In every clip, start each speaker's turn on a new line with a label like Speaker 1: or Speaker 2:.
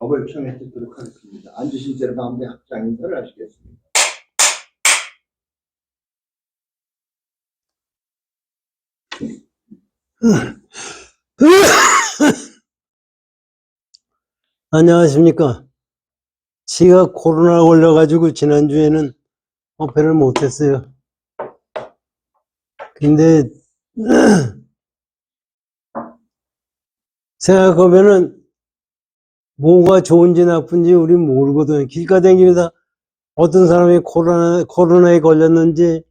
Speaker 1: 법을 청해 듣도록 하겠습니다. 앉으신 채로 가운데 합장 인사를 하시겠습니다.
Speaker 2: 안녕하십니까. 지가 코로나 걸려가지고 지난주에는 법회를 못했어요. 근데 생각해보면은 뭐가 좋은지 나쁜지 우린 모르거든요. 길가 다니면서 어떤 사람이 코로나에 걸렸는지,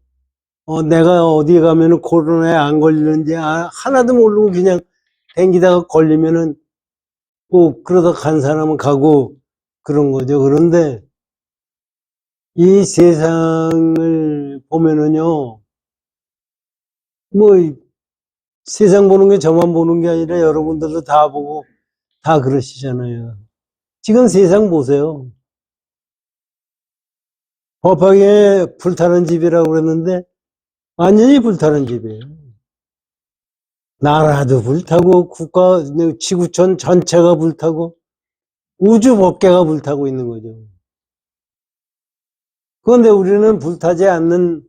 Speaker 2: 내가 어디 가면은 코로나에 안 걸리는지 하나도 모르고 그냥 다니다가 걸리면은 꼭 그러다 간 사람은 가고 그런 거죠. 그런데 이 세상을 보면은요, 뭐 세상 보는 게 저만 보는 게 아니라 여러분들도 다 보고 다 그러시잖아요. 지금 세상 보세요. 법하게 불타는 집이라고 그랬는데 완전히 불타는 집이에요. 나라도 불타고 국가, 지구촌 전체가 불타고 우주 법계가 불타고 있는 거죠. 그런데 우리는 불타지 않는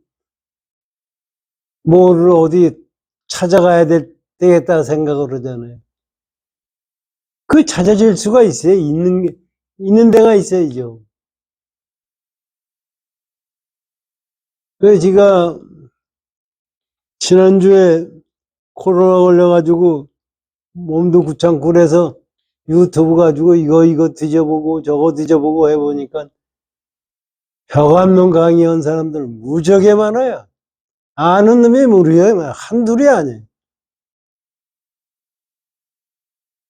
Speaker 2: 뭐를 어디 찾아가야 되겠다 생각을 하잖아요. 그 찾아질 수가 있어요. 있는 데가 있어야죠. 그래서 제가 지난주에 코로나 걸려가지고 몸도 구창고 그래서 유튜브 가지고 이거 뒤져보고 저거 뒤져보고 해보니까 벽암론 강의한 사람들 무지하게 많아요. 아는 놈이 무리해요. 한둘이 아니에요.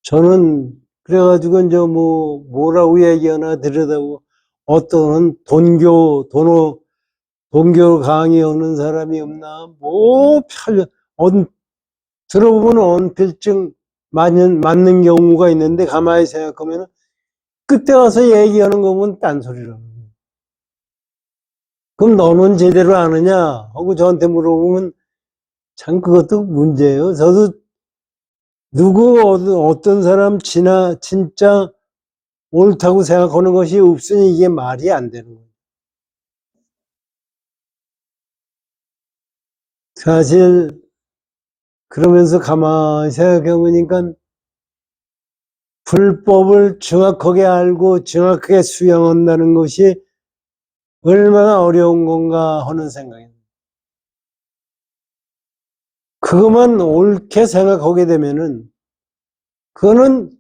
Speaker 2: 저는 그래가지고 이제 뭐라고 얘기하나 들여다보고 어떤 돈교 강의하는 사람이 없나 들어보면 언필증 맞는 경우가 있는데 가만히 생각하면 그때 와서 얘기하는 거 보면 딴소리라는 거예요. 그럼 너는 제대로 아느냐 하고 저한테 물어보면 참 그것도 문제예요. 저도 어떤 사람 진짜 옳다고 생각하는 것이 없으니 이게 말이 안 되는 거예요. 사실 그러면서 가만히 생각해 보니까 불법을 정확하게 알고 정확하게 수용한다는 것이 얼마나 어려운 건가 하는 생각입니다. 그것만 옳게 생각하게 되면은 그거는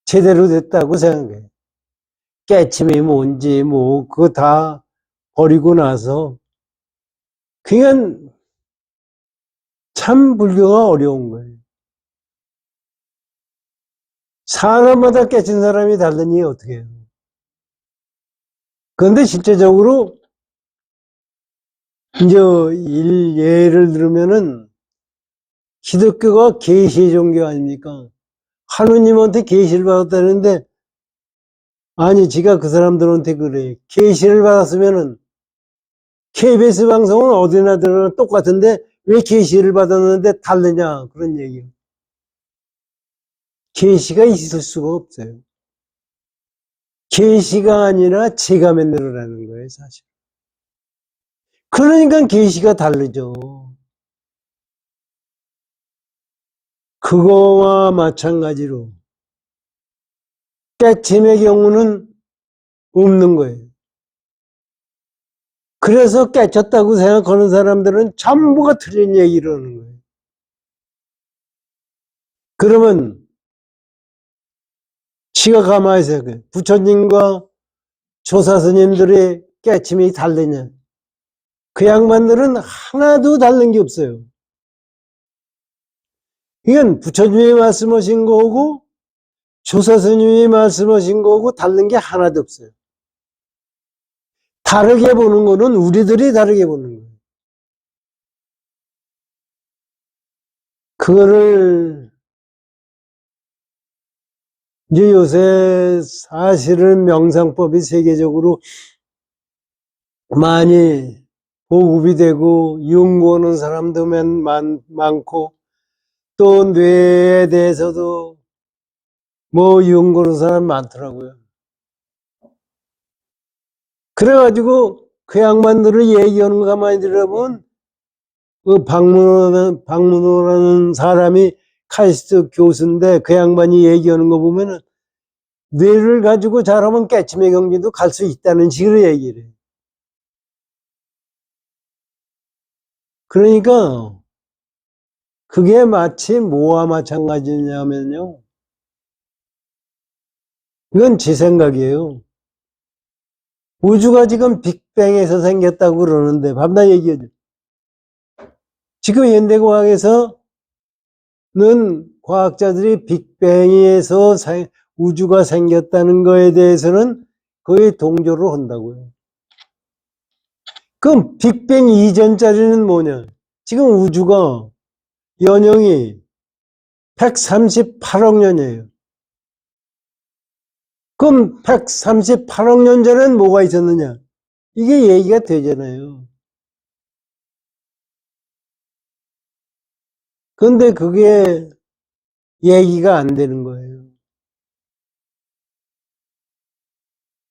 Speaker 2: 제대로 됐다고 생각해요. 깨침이 뭔지 그거 다 버리고 나서 그냥 참 불교가 어려운 거예요. 사람마다 깨친 사람이 다르니 어떻게 해요. 그런데 실제적으로 이제 예를 들면은 기독교가 계시 종교 아닙니까? 하느님한테 계시를 받았다는데 아니 지가 그 사람들한테 그래. 계시를 받았으면은 KBS 방송은 어디나 들어나 똑같은데 왜 계시를 받았는데 다르냐 그런 얘기예요. 계시가 있을 수가 없어요. 계시가 아니라 제가 만들어라는 거예요, 사실. 그러니까 계시가 다르죠. 그거와 마찬가지로 깨침의 경우는 없는 거예요. 그래서 깨쳤다고 생각하는 사람들은 전부가 틀린 얘기를 하는 거예요. 그러면 지가 가만히 생각해. 부처님과 조사 스님들의 깨침이 다르냐? 그 양반들은 하나도 다른 게 없어요. 이건 부처님이 말씀하신 거고 조사 스님이 말씀하신 거고 다른 게 하나도 없어요. 다르게 보는 거는 우리들이 다르게 보는 거예요. 그거를 이제 요새 사실은 명상법이 세계적으로 많이 보급이 되고 연구하는 사람도 많고 또 뇌에 대해서도 뭐 연구하는 사람 많더라고요. 그래가지고 그 양반들을 얘기하는 거 가만히 들어보면 그 박문호라는 사람이 카이스트 교수인데 그 양반이 얘기하는 거 보면은 뇌를 가지고 잘하면 깨침의 경지도 갈 수 있다는 식으로 얘기를 해요. 그러니까 그게 마치 뭐와 마찬가지냐면요. 이건 제 생각이에요. 우주가 지금 빅뱅에서 생겼다고 그러는데 밤낮 얘기하죠. 지금 현대과학에서는 과학자들이 빅뱅에서 우주가 생겼다는 거에 대해서는 거의 동조를 한다고요. 그럼 빅뱅 이전짜리는 뭐냐? 지금 우주가 연형이 138억 년이에요. 그럼 138억 년 전엔 뭐가 있었느냐? 이게 얘기가 되잖아요. 근데 그게 얘기가 안 되는 거예요.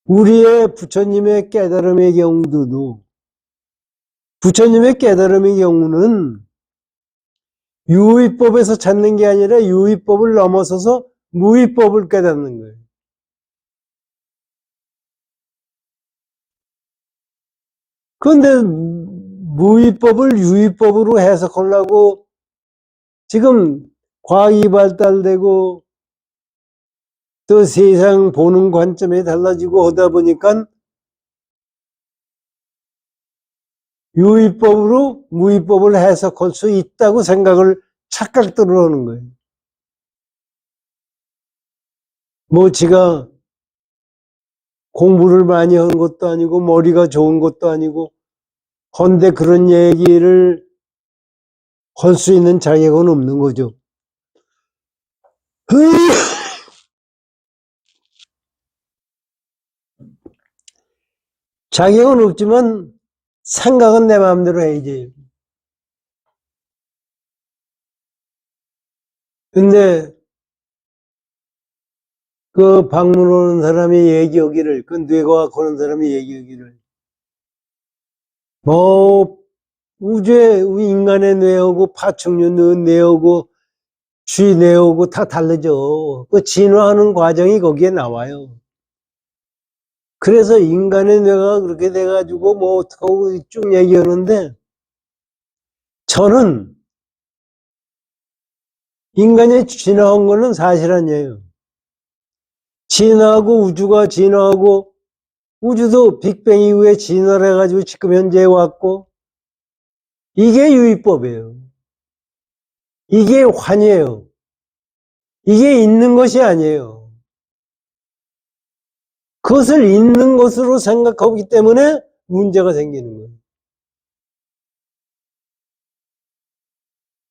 Speaker 2: 우리의 부처님의 깨달음의 경우도 부처님의 깨달음의 경우는 유의법에서 찾는 게 아니라 유의법을 넘어서서 무의법을 깨닫는 거예요. 그런데 무의법을 유의법으로 해석하려고 지금 과학이 발달되고 또 세상 보는 관점이 달라지고 하다 보니까 유의법으로 무의법을 해석할 수 있다고 생각을 착각들을 하는 거예요. 뭐 지가 공부를 많이 한 것도 아니고 머리가 좋은 것도 아니고 헌데 그런 얘기를 할 수 있는 자격은 없는 거죠. 자격은 없지만 생각은 내 마음대로 해야지. 근데 그 방문 오는 사람이 얘기하기를, 그 뇌과학 하는 사람이 얘기하기를, 뭐 우주의 인간의 뇌하고 파충류 뇌하고 쥐 뇌하고 다 다르죠. 그 진화하는 과정이 거기에 나와요. 그래서 인간의 뇌가 그렇게 돼가지고 뭐 어떡하고 쭉 얘기하는데 저는 인간이 진화한 거는 사실 아니에요. 진화하고 우주가 진화하고 우주도 빅뱅 이후에 진화를 해가지고 지금 현재에 왔고 이게 유의법이에요. 이게 환이에요. 이게 있는 것이 아니에요. 그것을 있는 것으로 생각하기 때문에 문제가 생기는 거예요.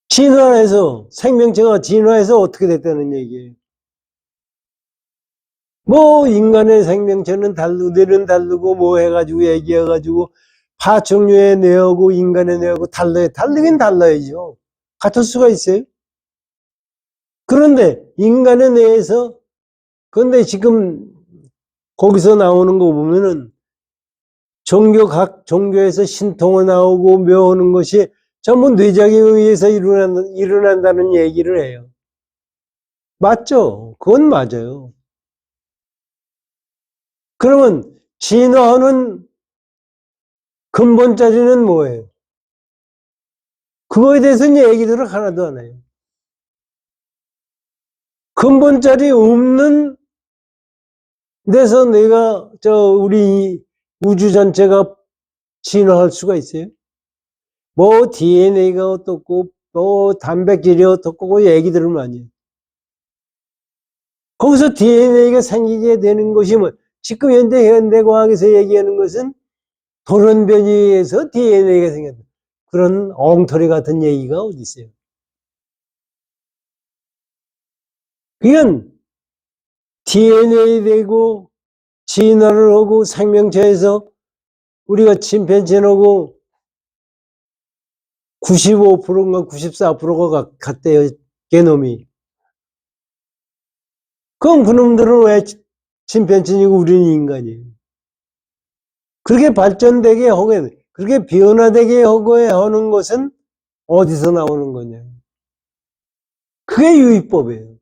Speaker 2: 진화해서 생명체가 진화해서 어떻게 됐다는 얘기예요. 뭐 인간의 생명체는 다르고 뇌는 다르고 뭐 해가지고 얘기해가지고 파충류의 뇌하고 인간의 뇌하고 달라요. 다르긴 달라야죠. 같을 수가 있어요. 그런데 인간의 뇌에서 근데 지금 거기서 나오는 거 보면은 각 종교에서 신통을 나오고 묘하는 것이 전부 뇌작에 의해서 일어난다는 얘기를 해요. 맞죠? 그건 맞아요. 그러면 진화하는 근본자리는 뭐예요? 그거에 대해서는 얘기들을 하나도 안 해요. 근본자리 없는 데서 우리 우주 전체가 진화할 수가 있어요? 뭐 DNA가 어떻고, 뭐 단백질이 어떻고 얘기들을 많이 해요. 거기서 DNA가 생기게 되는 것이 뭐, 지금 현대과학에서 얘기하는 것은 돌연변이에 의해서 DNA가 생겼다. 그런 엉터리 같은 얘기가 어디 있어요? 그건 DNA 되고 진화를 하고 생명체에서 우리가 침팬지하고 95%인가 94%가 같대요. 게놈이. 그럼 그놈들은 왜 침팬지니고 우리는 인간이에요? 그렇게 발전되게 하고, 그렇게 변화되게 하고 하는 것은 어디서 나오는 거냐? 그게 유의법이에요.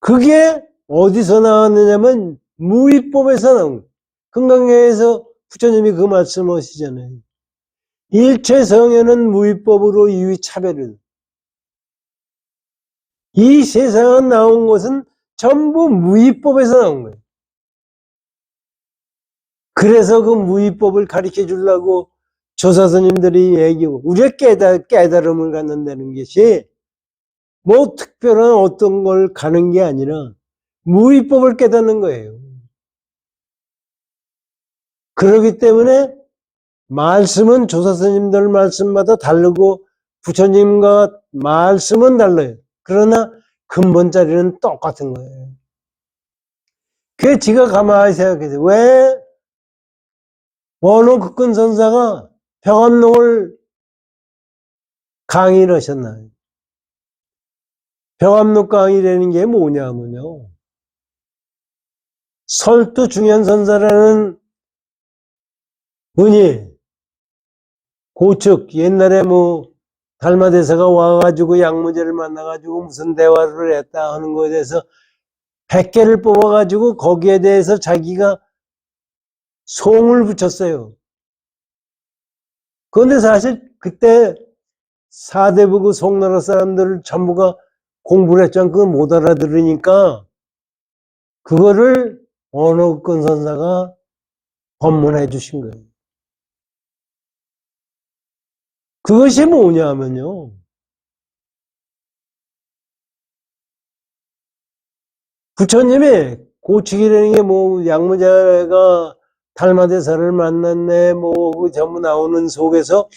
Speaker 2: 그게 어디서 나왔느냐면 무의법에서 나온 거예요. 금강경에서 부처님이 그 말씀을 하시잖아요. 일체 성현은 무의법으로 유의차별을. 이 세상에 나온 것은 전부 무의법에서 나온 거예요. 그래서 그 무의법을 가르쳐 주려고 조사스님들이 얘기하고 우리가 깨달음을 갖는다는 것이 뭐 특별한 어떤 걸 가는 게 아니라 무의법을 깨닫는 거예요. 그렇기 때문에 말씀은 조사스님들 말씀마다 다르고 부처님과 말씀은 달라요. 그러나 근본 자리는 똑같은 거예요. 그게 지가 가만히 생각해서 왜 원호극근선사가 병암록을 강의를 하셨나요? 병암록 강의라는 게 뭐냐면요. 설두 중현선사라는 분이 고측 옛날에 뭐 달마대사가 와가지고 양무제를 만나가지고 무슨 대화를 했다 하는 것에 대해서 100개를 뽑아가지고 거기에 대해서 자기가 송을 붙였어요. 그런데 사실 그때 사대부그 송나라 사람들을 전부가 공부를 했지만 그걸 못 알아들으니까 그거를 원호근 선사가 법문해 주신 거예요. 그것이 뭐냐면요. 부처님이 고치기라는 게 뭐 양무자가 달마대사를 만났네 뭐 그 전부 나오는 속에서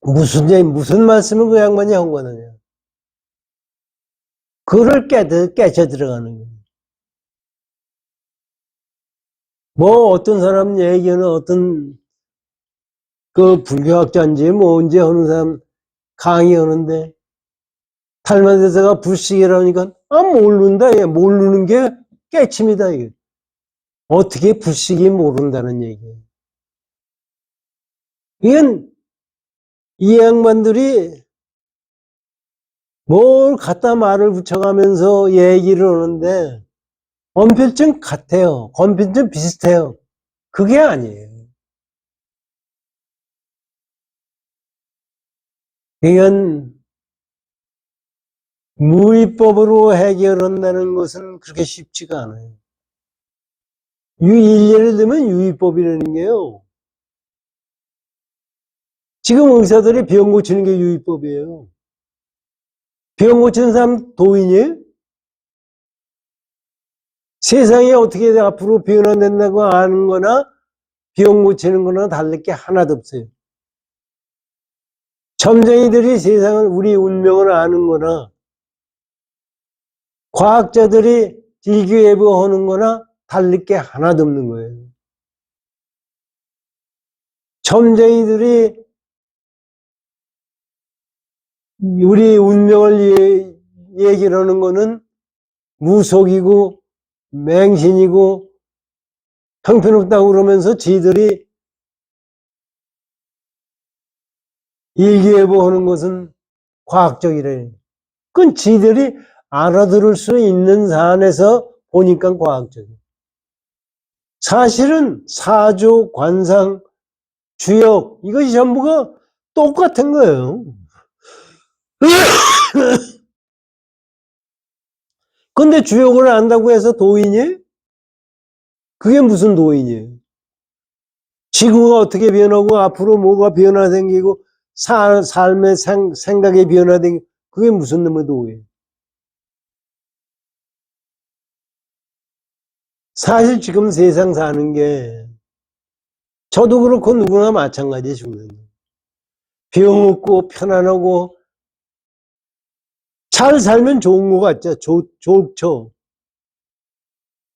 Speaker 2: 무슨 말씀을 그 양반이 한 거느냐. 그걸 깨쳐 들어가는 거예요. 뭐 어떤 사람 얘기는 어떤 그 불교학자인지 뭔지 하는 사람 강의하는데 달마대사가 불식이라니까 모른다. 얘 모르는 게 깨침이다. 이게. 어떻게 불식이 모른다는 얘기예요. 이건 이 양반들이 뭘 갖다 말을 붙여가면서 얘기를 하는데 언필증 같아요. 언필증 비슷해요. 그게 아니에요. 이건 무의법으로 해결한다는 것은 그렇게 쉽지가 않아요. 예를 들면 유의법이라는 게요. 지금 의사들이 병 고치는 게 유의법이에요. 병 고치는 사람 도인이에요? 세상이 어떻게 앞으로 변화된다고 아는 거나 병 고치는 거나 다를 게 하나도 없어요. 점쟁이들이 세상을 우리 운명을 아는 거나 과학자들이 일기예보하는 거나 다를 게 하나도 없는 거예요. 점쟁이들이 우리 운명을 얘기를 하는 거는 무속이고 맹신이고 형편없다고 그러면서 지들이 일기예보하는 것은 과학적이래. 그건 지들이 알아들을 수 있는 사안에서 보니까 과학적이에요. 사실은 사조, 관상, 주역 이것이 전부가 똑같은 거예요. 근데 주역을 안다고 해서 도인이? 그게 무슨 도인이에요? 지구가 어떻게 변하고 앞으로 뭐가 변화 생기고 삶의 생각의 변화 생기고 그게 무슨 놈의 도예요? 사실 지금 세상 사는 게 저도 그렇고 누구나 마찬가지예요. 죽는 병 없고 편안하고 잘 살면 좋은 거 같죠. 좋죠.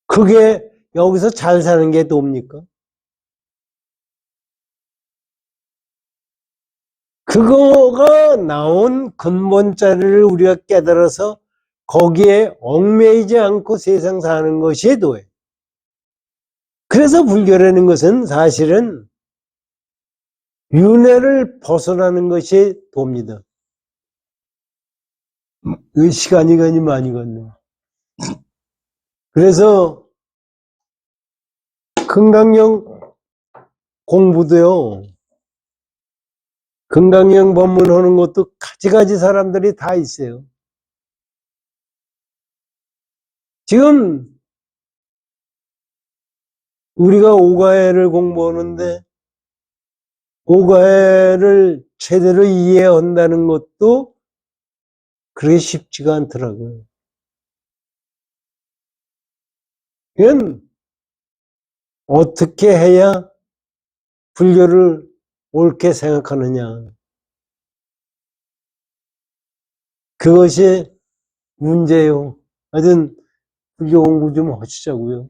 Speaker 2: 그게 여기서 잘 사는 게 돕니까? 그거가 나온 근본 자리를 우리가 깨달아서 거기에 얽매이지 않고 세상 사는 것이 도예요. 그래서 불교라는 것은 사실은 윤회를 벗어나는 것이 도입니다. 시간이 많이 갔네. 그래서 금강경 공부도요. 금강경 법문하는 것도 가지가지 사람들이 다 있어요. 지금 우리가 오가해를 공부하는데 오가해를 제대로 이해한다는 것도 그렇게 쉽지가 않더라고요. 이건 어떻게 해야 불교를 옳게 생각하느냐. 그것이 문제예요. 하여튼 불교 공부 좀 하시자고요.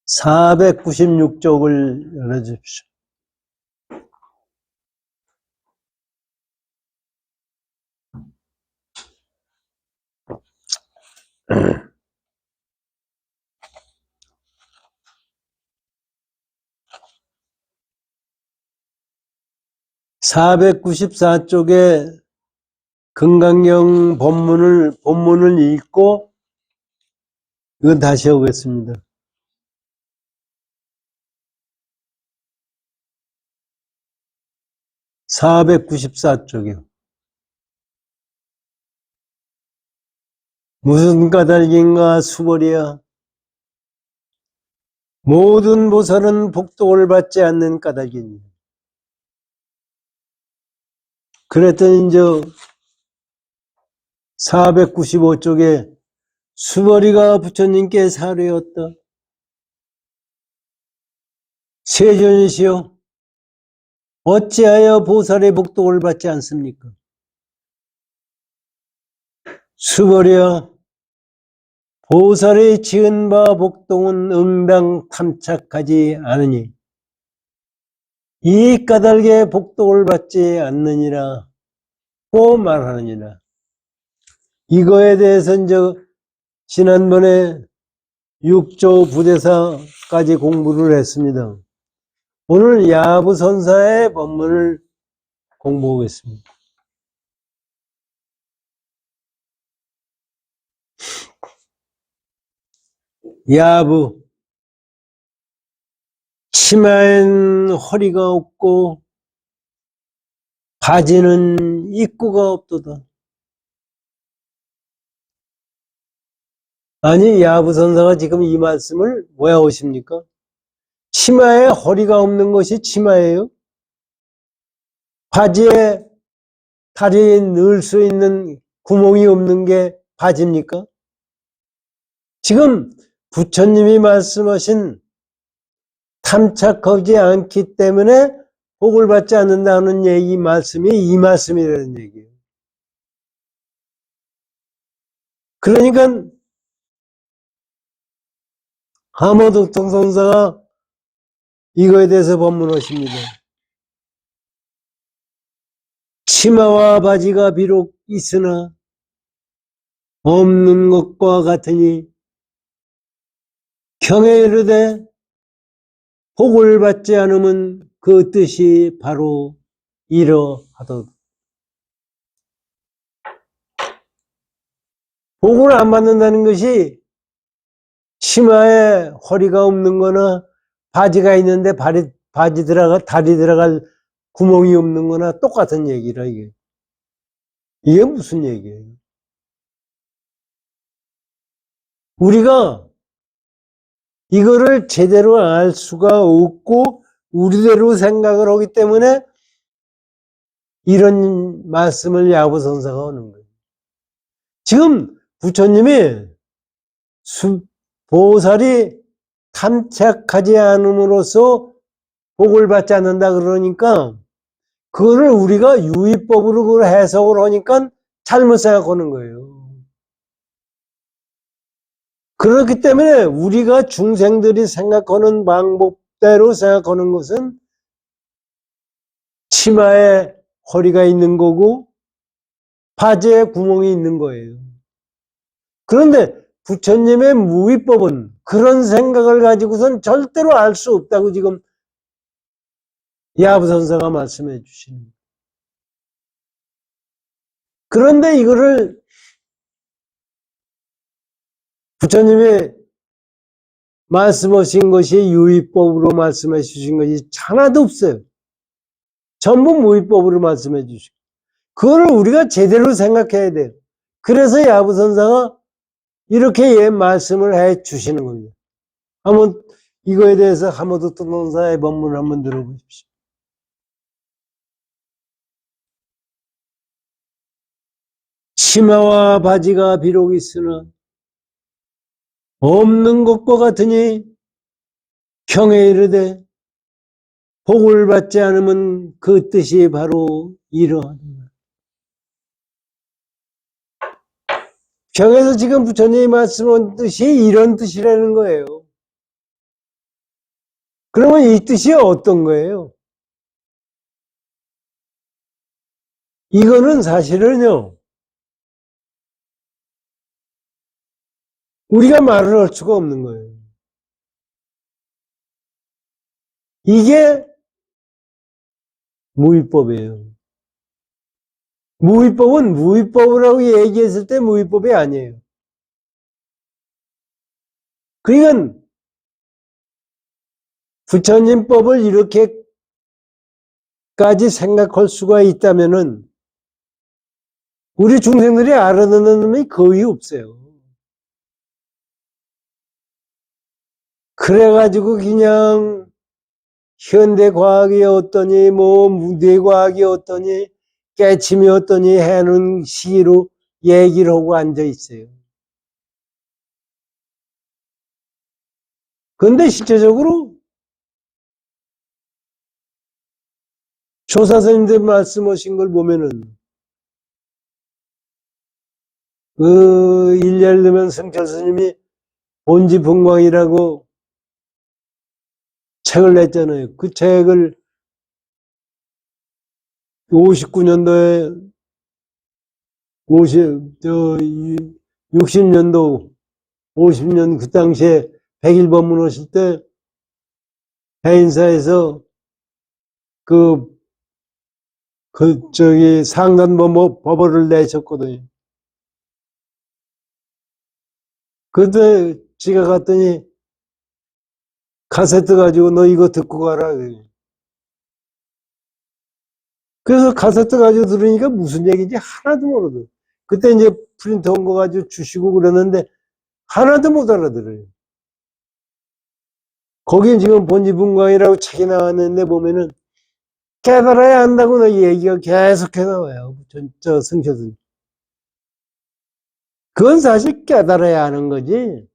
Speaker 2: (496쪽을) 열어주십시오. (494쪽에) 금강경 본문을 읽고 이건 다시 오겠습니다. (494쪽이요) 무슨 까닭인가 수벌이야. 모든 보살은 복덕을 받지 않는 까닭이니. 그랬더니 이제 495쪽에 수벌이가 부처님께 사례였다. 세존이시여, 어찌하여 보살의 복덕을 받지 않습니까? 수벌이야, 보살의 지은 바 복덕은 응당 탐착하지 않으니 이 까닭에 복덕을 받지 않느니라 고 말하느니라. 이거에 대해서 이제 지난번에 6조 부대사까지 공부를 했습니다. 오늘 야부선사의 법문을 공부하겠습니다. 야부, 치마엔 허리가 없고 바지는 입구가 없도다. 아니, 야부선사가 지금 이 말씀을 왜 하십니까? 치마에 허리가 없는 것이 치마예요? 바지에 다리에 넣을 수 있는 구멍이 없는 게 바지입니까? 지금 부처님이 말씀하신 탐착하지 않기 때문에 복을 받지 않는다는 얘기 말씀이 이 말씀이라는 얘기예요. 그러니까 하모덕통선사가 이거에 대해서 법문하십니다. 치마와 바지가 비록 있으나 없는 것과 같으니 경에 이르되 복을 받지 않으면 그 뜻이 바로 이러하도다. 복을 안 받는다는 것이 치마에 허리가 없는 거나 바지가 있는데 다리 들어갈 구멍이 없는 거나 똑같은 얘기라, 이게. 이게 무슨 얘기예요? 우리가 이거를 제대로 알 수가 없고 우리대로 생각을 하기 때문에 이런 말씀을 야부선사가 하는 거예요. 지금 부처님이 보살이 탐착하지 않음으로써 복을 받지 않는다 그러니까 그거를 우리가 유의법으로 그걸 해석을 하니까 잘못 생각하는 거예요. 그렇기 때문에 우리가 중생들이 생각하는 방법대로 생각하는 것은 치마에 허리가 있는 거고 바지에 구멍이 있는 거예요. 그런데 부처님의 무위법은 그런 생각을 가지고선 절대로 알 수 없다고 지금 야부선사가 말씀해 주시는. 그런데 이거를 부처님이 말씀하신 것이 유의법으로 말씀해 주신 것이 하나도 없어요. 전부 무의법으로 말씀해 주시고 그걸 우리가 제대로 생각해야 돼요. 그래서 야부선사가 이렇게 말씀을 해 주시는 겁니다. 한번 이거에 대해서 하모도 논사의 법문을 한번 들어보십시오. 치마와 바지가 비록 있으나 없는 것과 같으니 경에 이르되 복을 받지 않으면 그 뜻이 바로 이러하니라. 경에서 지금 부처님이 말씀한 뜻이 이런 뜻이라는 거예요. 그러면 이 뜻이 어떤 거예요? 이거는 사실은요, 우리가 말을 할 수가 없는 거예요. 이게 무위법이에요. 무위법은 무위법이라고 얘기했을 때 무위법이 아니에요. 그러니까 부처님 법을 이렇게까지 생각할 수가 있다면은 우리 중생들이 알아듣는 놈이 거의 없어요. 그래가지고 그냥 현대 과학이 어떠니 뭐 무대 과학이 어떠니 깨침이 어떠니 하는 시기로 얘기를 하고 앉아 있어요. 그런데 실제적으로 조사선생님들 말씀하신 걸 보면은 예를 들면 성철 스님이 본지분광이라고 책을 냈잖아요. 그 책을 59년도에 60년도 50년 그 당시에 100일 법문하실 때 해인사에서 상단법어를 내셨거든요. 그때 제가 갔더니 카세트 가지고 너 이거 듣고 가라. 그래서 카세트 가지고 들으니까 무슨 얘기인지 하나도 모르더라고요. 그때 이제 프린트 온 거 가지고 주시고 그러는데 하나도 못 알아들어요. 거긴 지금 본지분광이라고 책이 나왔는데 보면은 깨달아야 한다고 너 얘기가 계속해 나와요. 저 성철은. 그건 사실 깨달아야 하는 거지.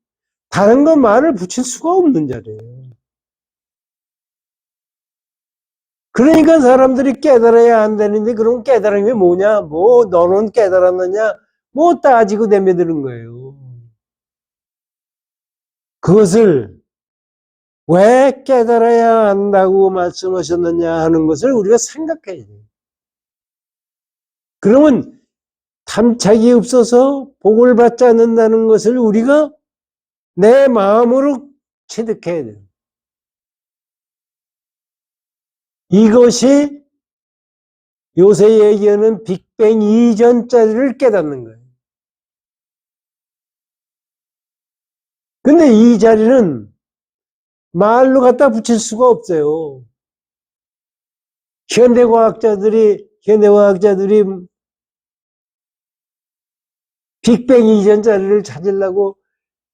Speaker 2: 다른 거 말을 붙일 수가 없는 자리예요. 그러니까 사람들이 깨달아야 한다는데 그럼 깨달은 게 뭐냐? 뭐 너는 깨달았느냐? 뭐 따지고 내며드는 거예요. 그것을 왜 깨달아야 한다고 말씀하셨느냐 하는 것을 우리가 생각해야 돼요. 그러면 탐착이 없어서 복을 받지 않는다는 것을 우리가 내 마음으로 체득해야 돼요. 이것이 요새 얘기하는 빅뱅 이전짜리를 깨닫는 거예요. 근데 이 자리는 말로 갖다 붙일 수가 없어요. 현대과학자들이 빅뱅 이전짜리를 찾으려고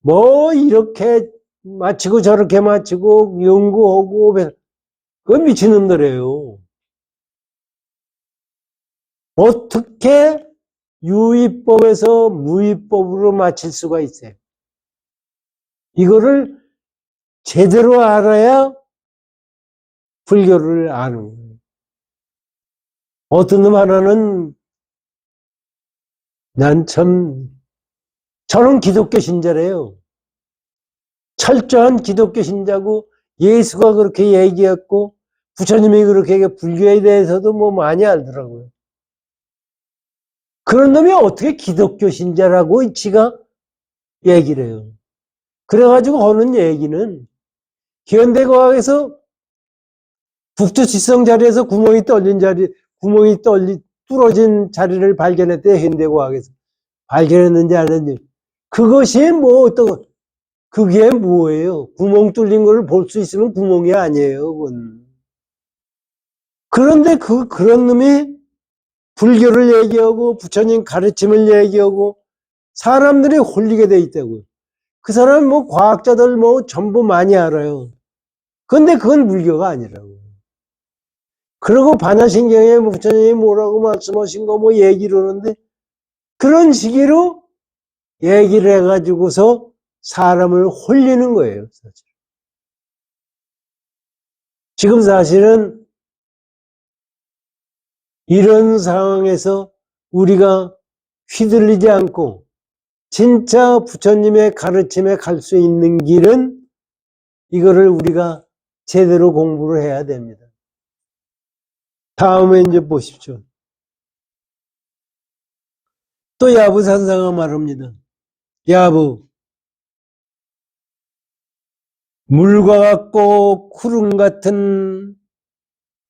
Speaker 2: 뭐 이렇게 맞히고 저렇게 맞히고 연구하고 그건 미친놈들이에요. 어떻게 유의법에서 무의법으로 맞힐 수가 있어요? 이거를 제대로 알아야 불교를 아는 거예요. 어떤 놈 하나는 저는 기독교 신자래요. 철저한 기독교 신자고 예수가 그렇게 얘기했고 부처님이 그렇게 얘기해 불교에 대해서도 뭐 많이 알더라고요. 그런 놈이 어떻게 기독교 신자라고 지가 얘기를 해요. 그래가지고 하는 얘기는 현대과학에서 북두지성 자리에서 뚫어진 자리를 발견했대, 현대과학에서. 발견했는지 안 했는지. 그것이 뭐 또, 그게 뭐예요? 구멍 뚫린 걸 볼 수 있으면 구멍이 아니에요, 그건. 그런데 그런 놈이 불교를 얘기하고 부처님 가르침을 얘기하고 사람들이 홀리게 돼 있다고요. 그 사람은 뭐 과학자들 뭐 전부 많이 알아요. 근데 그건 불교가 아니라고. 그리고 반야신경에 부처님이 뭐라고 말씀하신 거 뭐 얘기를 하는데 그런 식으로 얘기를 해가지고서 사람을 홀리는 거예요. 사실. 지금 사실은 이런 상황에서 우리가 휘둘리지 않고 진짜 부처님의 가르침에 갈 수 있는 길은 이거를 우리가 제대로 공부를 해야 됩니다. 다음에 이제 보십시오. 또 야부산사가 말합니다. 야부, 물과 같고 구름 같은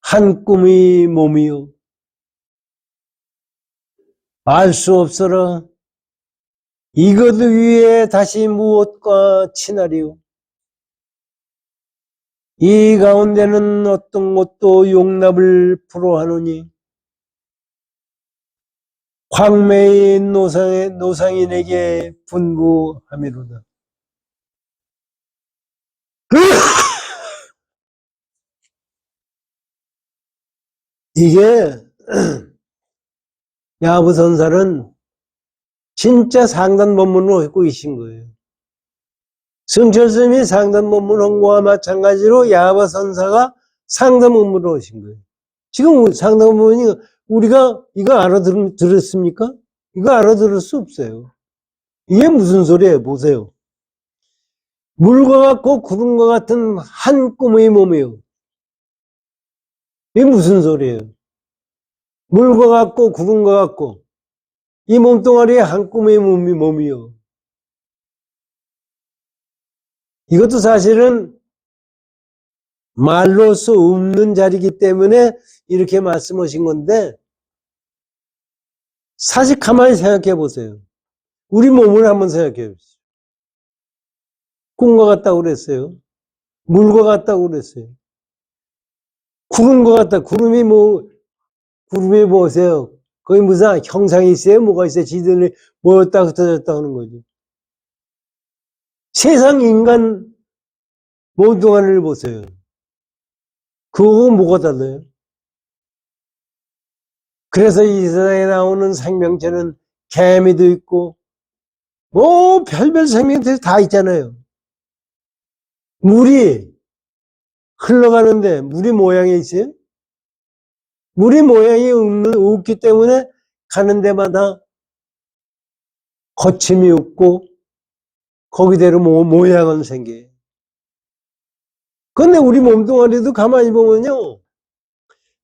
Speaker 2: 한 꿈의 몸이요. 알 수 없어라. 이것 위에 다시 무엇과 친하리요. 이 가운데는 어떤 것도 용납을 불허하노니 광매의 노상인에게 분부함이로다. 이게 야부선사는 진짜 상단법문을 읽고 계신 거예요. 승철스님이 상단법문 홍보와 마찬가지로 야부선사가 상단법문을 오신 거예요. 지금 상단법문이 우리가 이거 알아들었습니까? 이거 알아들을 수 없어요. 이게 무슨 소리예요? 보세요. 물과 같고 구름과 같은 한 꿈의 몸이요. 이게 무슨 소리예요? 물과 같고 구름과 같고 이 몸뚱아리에 한 꿈의 몸이요. 이것도 사실은 말로서 없는 자리이기 때문에 이렇게 말씀하신 건데 사실 가만히 생각해 보세요. 우리 몸을 한번 생각해 보세요. 꿈과 같다고 그랬어요. 물과 같다고 그랬어요. 구름과 같다. 구름이 뭐세요? 거기 무슨 형상이 있어요? 뭐가 있어요? 지들이 모였다 흩어졌다 하는 거지. 세상 인간 몸뚱아리를 보세요. 그거하고 뭐가 달라요? 그래서 이 세상에 나오는 생명체는 개미도 있고 뭐 별별 생명체가 다 있잖아요. 물이 흘러가는데 물이 모양이 있어요? 물이 모양이 없기 때문에 가는 데마다 거침이 없고 거기대로 모양은 생겨요. 근데 우리 몸뚱아리도 가만히 보면요.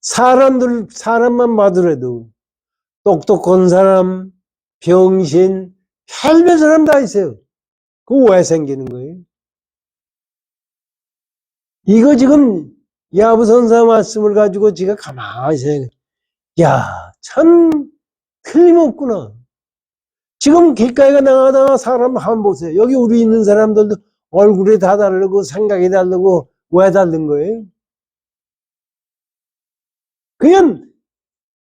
Speaker 2: 사람만 봐더라도 똑똑한 사람, 병신, 별별 사람 다 있어요. 그거 왜 생기는 거예요? 이거 지금 야부선사 말씀을 가지고 제가 가만히 생각해. 야, 참 틀림없구나. 지금 길가에 나가다가 사람 한번 보세요. 여기 우리 있는 사람들도 얼굴이 다 다르고 생각이 다르고 왜 다른 거예요? 그냥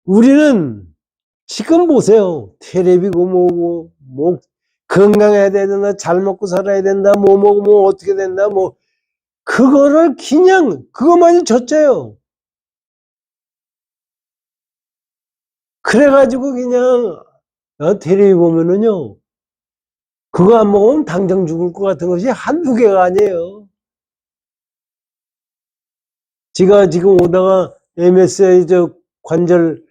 Speaker 2: 우리는 지금 보세요. 텔레비고 뭐고 뭐 건강해야 된다, 잘 먹고 살아야 된다, 뭐 먹으면 어떻게 된다, 뭐 그거를 그냥 그것만이 젖져요. 그래가지고 그냥 텔레비 보면은요. 그거 안 먹으면 당장 죽을 것 같은 것이 한두 개가 아니에요. 지가 지금 오다가 MSI 저 관절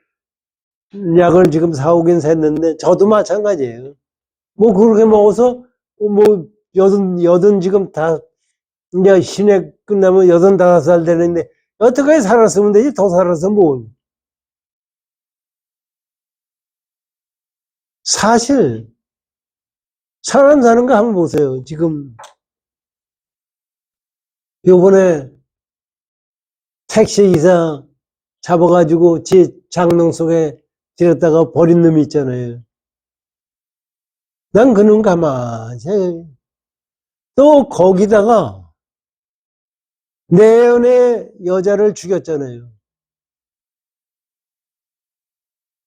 Speaker 2: 약을 지금 사오긴 샜는데, 저도 마찬가지예요. 뭐 그렇게 먹어서, 뭐, 여든 지금 이제 신획 끝나면 85살 되는데, 어떻게 살았으면 되지? 더 살아서 뭐. 사실, 사람 사는 거 한번 보세요. 지금, 요번에 택시기사 잡아가지고 지 장롱 속에 들였다가 버린 놈이 있잖아요. 난 그놈 가만히. 또 거기다가 내연의 여자를 죽였잖아요.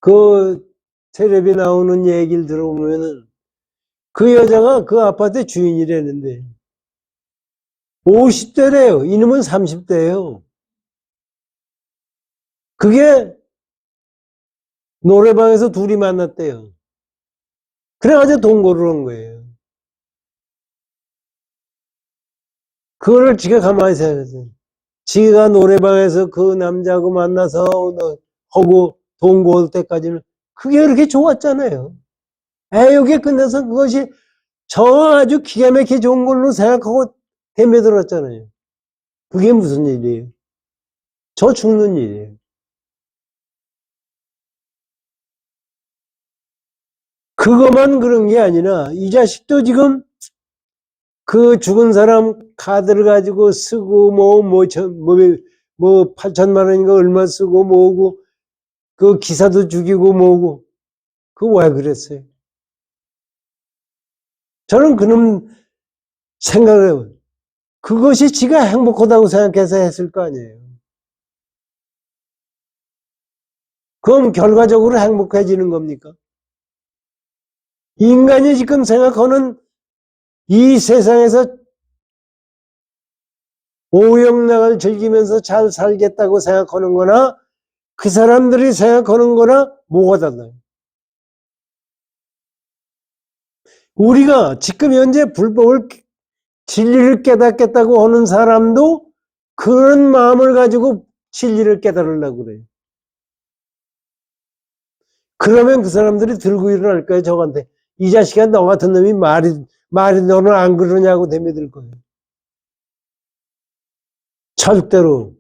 Speaker 2: 그 텔레비 나오는 얘기를 들어보면은 그 여자가 그 아파트 주인이라는데 50대래요. 이놈은 30대예요. 그게 노래방에서 둘이 만났대요. 그래가지고 동거를 한 거예요. 그거를 지가 가만히 생각했어요. 지가 노래방에서 그 남자하고 만나서 하고 동거할 때까지는 그게 그렇게 좋았잖아요. 애욕에 끝나서 그것이 저 아주 기가 막히게 좋은 걸로 생각하고 덤벼들었잖아요. 그게 무슨 일이에요? 저 죽는 일이에요. 그것만 그런 게 아니라 이 자식도 지금 그 죽은 사람 카드를 가지고 쓰고 뭐 8천만 원인가 얼마 쓰고 뭐고 그 기사도 죽이고 뭐고 그거 왜 그랬어요? 저는 그런 생각을 해요. 그것이 지가 행복하다고 생각해서 했을 거 아니에요. 그럼 결과적으로 행복해지는 겁니까? 인간이 지금 생각하는 이 세상에서 오영락을 즐기면서 잘 살겠다고 생각하는 거나 그 사람들이 생각하는 거나 뭐가 달라요? 우리가 지금 현재 불법을 진리를 깨닫겠다고 하는 사람도 그런 마음을 가지고 진리를 깨달으려고 그래요. 그러면 그 사람들이 들고 일어날 거예요, 저한테. 이 자식아, 너 같은 놈이 말이 너는 안 그러냐고 대며들 거예요. 절대로.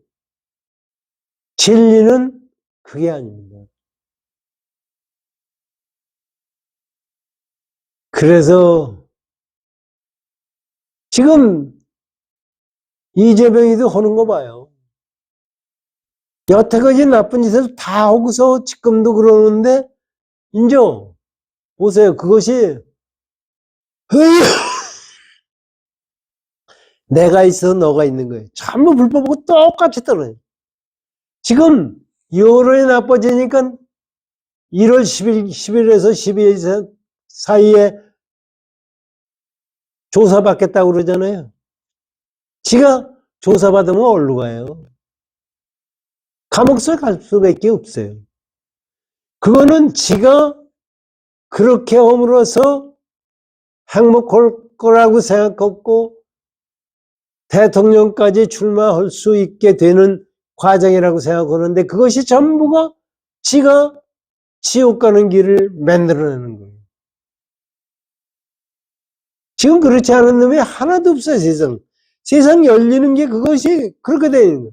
Speaker 2: 진리는 그게 아닙니다. 그래서 지금 이재명이도 하는 거 봐요. 여태까지 나쁜 짓을 다 하고서 지금도 그러는데 이제 보세요. 그것이 내가 있어 너가 있는 거예요. 전부 불법하고 똑같이 떨어요. 지금 여론이 나빠지니까 1월 10일에서 12일 사이에 조사받겠다고 그러잖아요. 지가 조사받으면 어디로 가요? 감옥에 갈 수밖에 없어요. 그거는 지가 그렇게 함으로써 행복할 거라고 생각했고 대통령까지 출마할 수 있게 되는 과정이라고 생각하는데 그것이 전부가 지가 지옥 가는 길을 만들어내는 거예요. 지금 그렇지 않은 놈이 하나도 없어요, 세상. 세상 열리는 게 그것이 그렇게 되어 있는 거예요.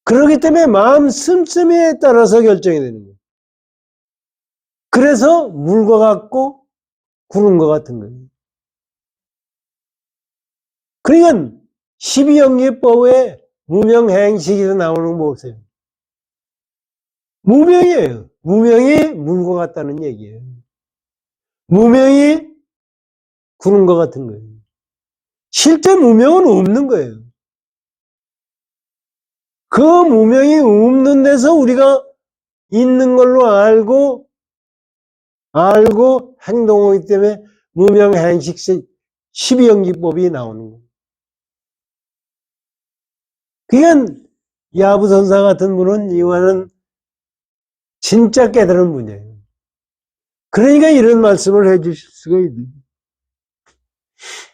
Speaker 2: 그렇기 때문에 마음 씀씀이에 따라서 결정이 되는 거예요. 그래서 물과 같고 구른 것 같은 거예요. 그러니까 12연기법에 무명행식에서 나오는 거 보세요. 무명이에요. 무명이 물과 같다는 얘기예요. 무명이 구른 것 같은 거예요. 실제 무명은 없는 거예요. 그 무명이 없는 데서 우리가 있는 걸로 알고 행동하기 때문에 무명행식 12연기법이 나오는 거예요. 그러니까 야부선사 같은 분은 이와는 진짜 깨달은 분이에요. 그러니까 이런 말씀을 해 주실 수가 있는.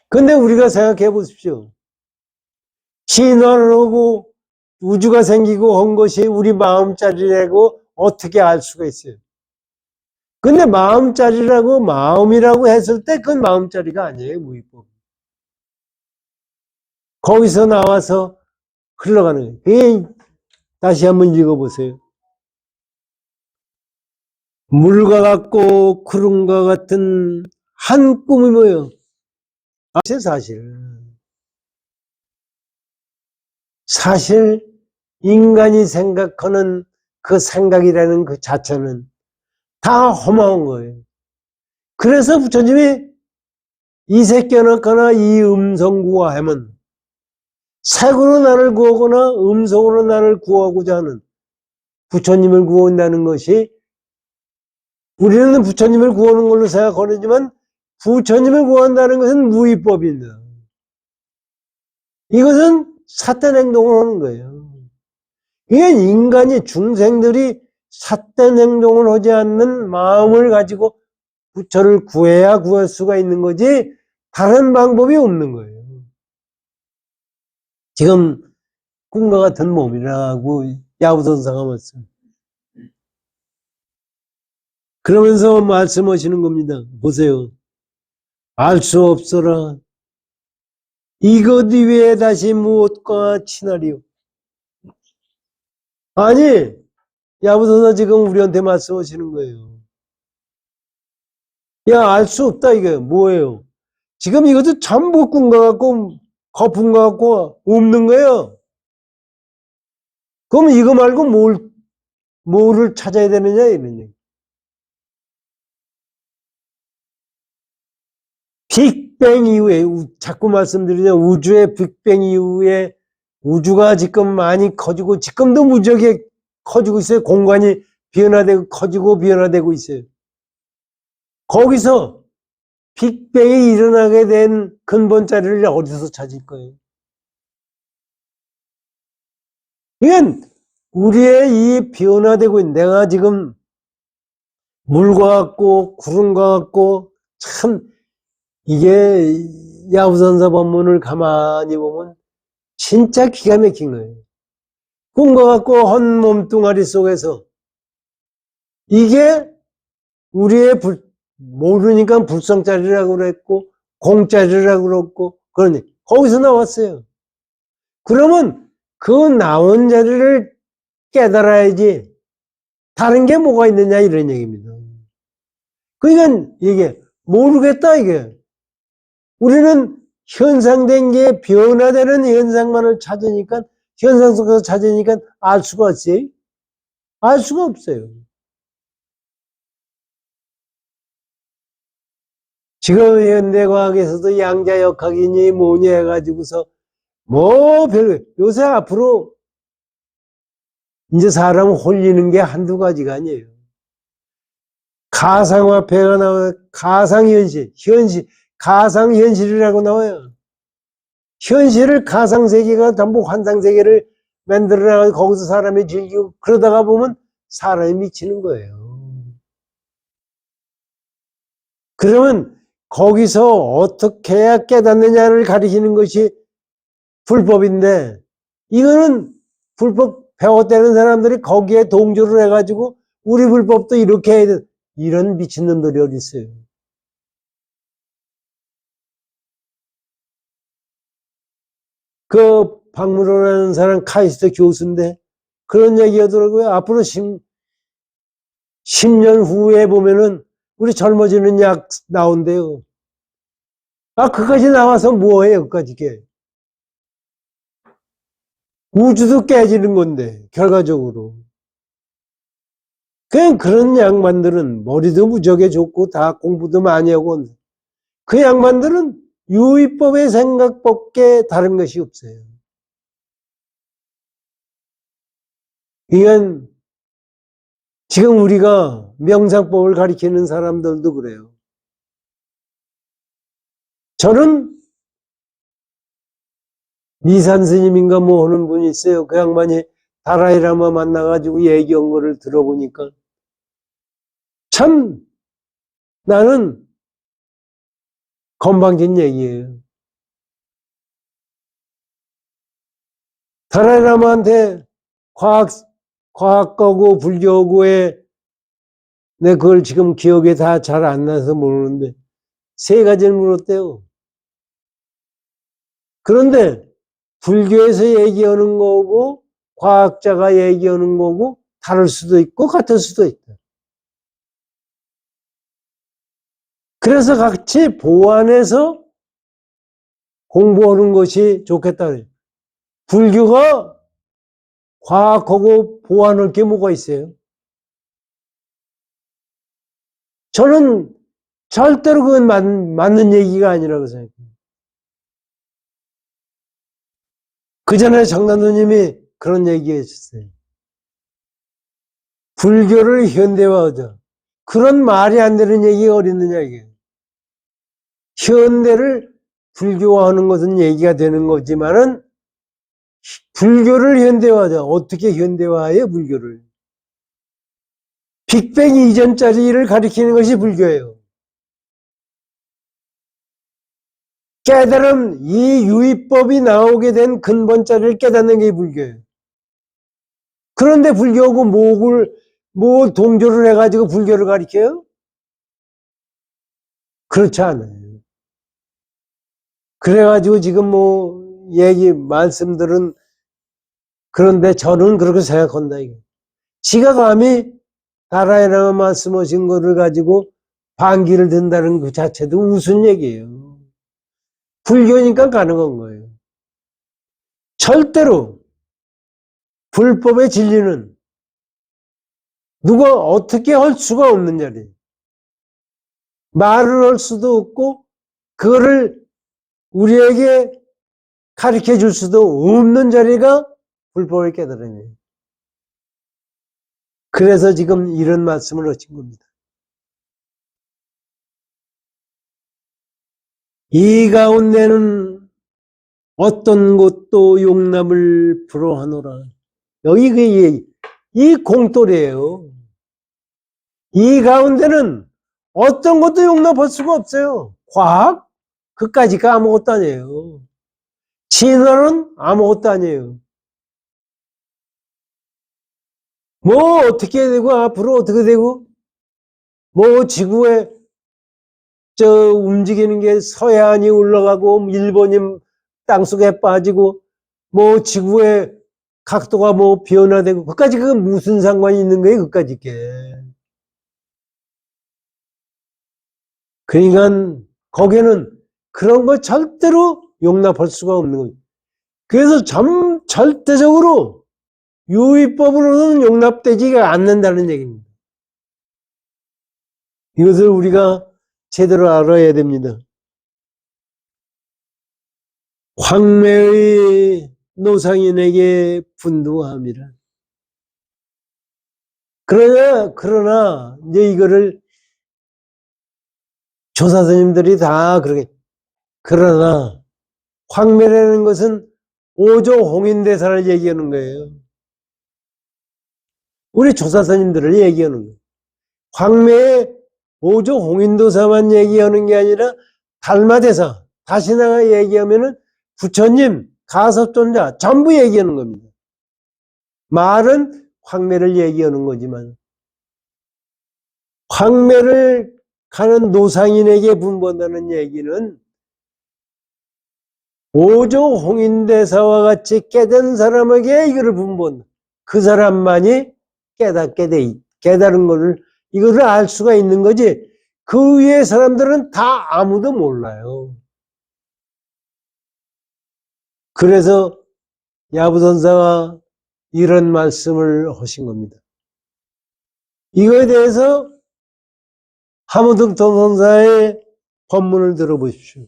Speaker 2: 근데 우리가 생각해 보십시오. 진화를 하고 우주가 생기고 한 것이 우리 마음자리라고 어떻게 알 수가 있어요? 근데 마음자리라고 마음이라고 했을 때 그건 마음자리가 아니에요, 무위법. 거기서 나와서 흘러가는 거예요. 다시 한번 읽어보세요. 물과 같고 구름과 같은 한 꿈이 뭐예요? 사실. 사실 인간이 생각하는 그 생각이라는 그 자체는 다 허망한 거예요. 그래서 부처님이 이색견학하나 이 음성구화하면 색으로 나를 구하거나 음성으로 나를 구하고자 하는 부처님을 구한다는 것이 우리는 부처님을 구하는 걸로 생각하지만 부처님을 구한다는 것은 무위법입니다. 이것은 삿된 행동을 하는 거예요. 이건 인간이 중생들이 삿된 행동을 하지 않는 마음을 가지고 부처를 구해야 구할 수가 있는 거지 다른 방법이 없는 거예요. 지금 꿈과 같은 몸이라고 야부선사가 말씀. 그러면서 말씀하시는 겁니다. 보세요. 알 수 없어라. 이것 이외에 다시 무엇과 친하리요. 아니, 야부선사 지금 우리한테 말씀하시는 거예요. 야, 알 수 없다 이게 뭐예요? 지금 이것도 전부 꿈과 같고 거품과 같고 없는 거예요. 그럼 이거 말고 뭐를 찾아야 되느냐 이런 얘기. 빅뱅 이후에 자꾸 말씀드리냐 우주의 빅뱅 이후에 우주가 지금 많이 커지고 지금도 무지하게 커지고 있어요. 공간이 변화되고 커지고 변화되고 있어요. 거기서 빅뱅이 일어나게 된 근본 자리를 어디서 찾을 거예요? 이건 우리의 이 변화되고 있는 내가 지금 물과 같고 구름과 같고 참 이게 야부선사 법문을 가만히 보면 진짜 기가 막힌 거예요. 꿈과 같고 헌 몸뚱아리 속에서 이게 우리의 모르니까 불성짜리라고 그랬고 공짜리라고 그랬고 그러니 거기서 나왔어요. 그러면 그 나온 자리를 깨달아야지 다른 게 뭐가 있느냐 이런 얘기입니다. 그러니까 이게 모르겠다 이게 우리는 현상된 게 변화되는 현상만을 찾으니까 현상 속에서 찾으니까 알 수가 없어요. 알 수가 없어요. 지금 현대과학에서도 양자역학이니 뭐니 해가지고서 뭐 요새 앞으로 이제 사람 홀리는 게 한두 가지가 아니에요. 가상화폐가 나와요. 가상현실, 가상현실이라고 나와요. 현실을 가상세계가 전부 환상세계를 만들어나가고 거기서 사람이 즐기고 그러다가 보면 사람이 미치는 거예요. 그러면 거기서 어떻게 해야 깨닫느냐를 가리키는 것이 불법인데 이거는 불법 배웠다는 사람들이 거기에 동조를 해가지고 우리 불법도 이렇게 해야 돼. 이런 미친놈들이 어디 있어요. 그 박물원하는 사람 카이스트 교수인데 그런 얘기 하더라고요. 앞으로 10년 후에 보면은 우리 젊어지는 약 나온대요. 아, 그까지 나와서 뭐해요, 그까지 게. 우주도 깨지는 건데, 결과적으로. 그냥 그런 양반들은 머리도 무지하게 좋고 다 공부도 많이 하고 그 양반들은 유의법의 생각밖에 다른 것이 없어요. 이건 지금 우리가 명상법을 가리키는 사람들도 그래요. 저는 니산 스님인가 뭐 하는 분이 있어요. 그 양반이 다라이라마 만나가지고 얘기한 거를 들어보니까 참 나는 건방진 얘기예요. 달라이라마한테 과학하고 불교하고의 내 그걸 지금 기억에 다 잘 안 나서 모르는데 세 가지를 물었대요. 그런데 불교에서 얘기하는 거고 과학자가 얘기하는 거고 다를 수도 있고 같을 수도 있다. 그래서 같이 보완해서 공부하는 것이 좋겠다. 불교가 과학하고 보완할 게 뭐가 있어요? 저는 절대로 그건 맞는 얘기가 아니라고 생각해요. 그 전에 정남도님이 그런 얘기 했었어요. 불교를 현대화하자. 그런 말이 안 되는 얘기가 어디 있느냐, 이게. 현대를 불교화하는 것은 얘기가 되는 거지만은, 불교를 현대화하자. 어떻게 현대화해요, 불교를? 빅뱅 이전짜리를 가리키는 것이 불교예요. 깨달음, 이 유의법이 나오게 된 근본자리를 깨닫는 게 불교예요. 그런데 불교하고 뭐 동조를 해가지고 불교를 가리켜요? 그렇지 않아요. 그래가지고 지금 말씀들은 그런데 저는 그렇게 생각한다, 이게. 지가 감히 달라이라마 말씀하신 거를 가지고 반기를 든다는 그 자체도 무슨 얘기예요. 불교니까 가능한 거예요. 절대로 불법의 진리는 누가 어떻게 할 수가 없는 자리예요. 말을 할 수도 없고 그거를 우리에게 가르쳐 줄 수도 없는 자리가 불법을 깨달음이에요. 그래서 지금 이런 말씀을 하신 겁니다. 이 가운데는 어떤 것도 용납을 불허하노라. 여기 이 공돌이에요. 이 가운데는 어떤 것도 용납할 수가 없어요. 과학? 그까지가 아무것도 아니에요. 진화는 아무것도 아니에요. 뭐 어떻게 되고 앞으로 어떻게 되고 뭐 지구에 움직이는 게 서해안이 올라가고 일본이 땅속에 빠지고 뭐 지구의 각도가 뭐 변화되고 그까지 그 무슨 상관이 있는 거예요? 그까지 게. 그러니까 거기는 그런 거 절대로 용납할 수가 없는 거예요. 그래서 절대적으로 유의법으로는 용납되지가 않는다는 얘기입니다. 이것을 우리가 제대로 알아야 됩니다. 황매의 노상인에게 분노함이라. 그러나, 이제 이거를 조사스님들이 다 그러게. 그러나, 황매라는 것은 오조 홍인대사를 얘기하는 거예요. 우리 조사스님들을 얘기하는 거예요. 황매의 오조 홍인도사만 얘기하는 게 아니라 달마대사, 다시 나가 얘기하면은 부처님, 가섭존자 전부 얘기하는 겁니다. 말은 황매를 얘기하는 거지만 황매를 가는 노상인에게 분본다는 얘기는 오조 홍인대사와 같이 깨달은 사람에게 이거를 분본다. 그 사람만이 깨달은 거를 이거를 알 수가 있는 거지 그 위에 사람들은 다 아무도 몰라요. 그래서 야부선사가 이런 말씀을 하신 겁니다. 이거에 대해서 하무득 도선사의 법문을 들어보십시오.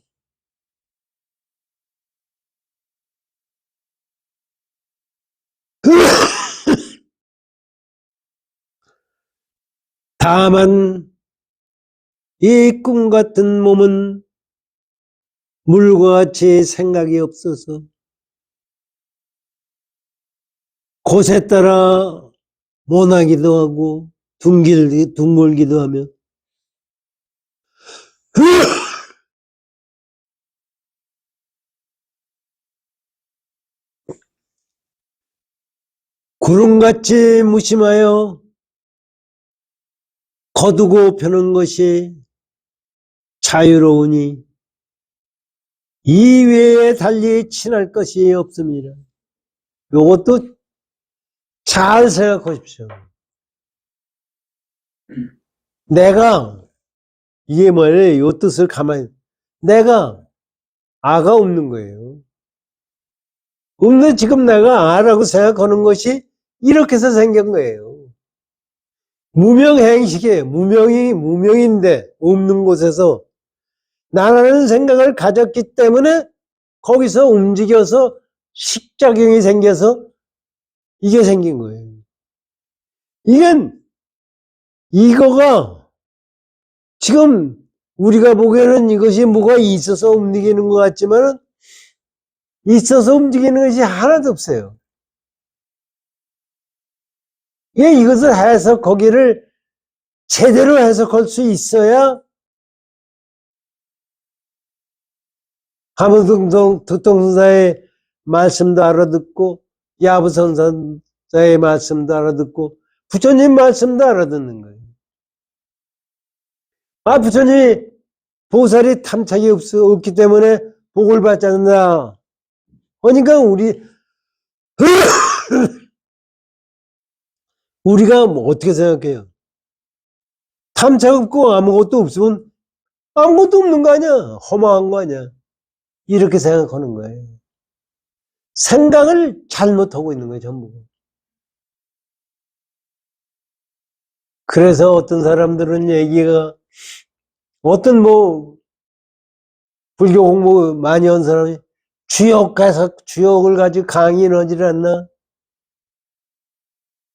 Speaker 2: 다만 이 꿈 같은 몸은 물과 같이 생각이 없어서 곳에 따라 모나기도 하고 둥글기도 하며 구름같이 무심하여 거두고 펴는 것이 자유로우니 이외에 달리 친할 것이 없습니다. 요것도 잘 생각하십시오. 내가, 이게 뭐예요? 요 뜻을 가만히, 내가 아가 없는 거예요. 없는 지금 내가 아라고 생각하는 것이 이렇게 해서 생긴 거예요. 무명행식이에요. 무명인데 없는 곳에서 나라는 생각을 가졌기 때문에 거기서 움직여서 식작용이 생겨서 이게 생긴 거예요. 이거가 지금 우리가 보기에는 이것이 뭐가 있어서 움직이는 것 같지만 있어서 움직이는 것이 하나도 없어요. 이것을 해서 거기를 제대로 해석할 수 있어야 함흥등동특동선사의 말씀도 알아듣고 야부선사의 말씀도 알아듣고 부처님 말씀도 알아듣는 거예요. 부처님이 보살이 탐착이 없기 때문에 복을 받지 않는다. 그러니까 우리가 뭐 어떻게 생각해요? 탐착 없고 아무것도 없으면 아무것도 없는 거 아니야? 허망한 거 아니야? 이렇게 생각하는 거예요. 생각을 잘못하고 있는 거예요, 전부. 그래서 어떤 사람들은 얘기가, 어떤 불교 공부 많이 한 사람이 주역을 가지고 강의를 하지 않나?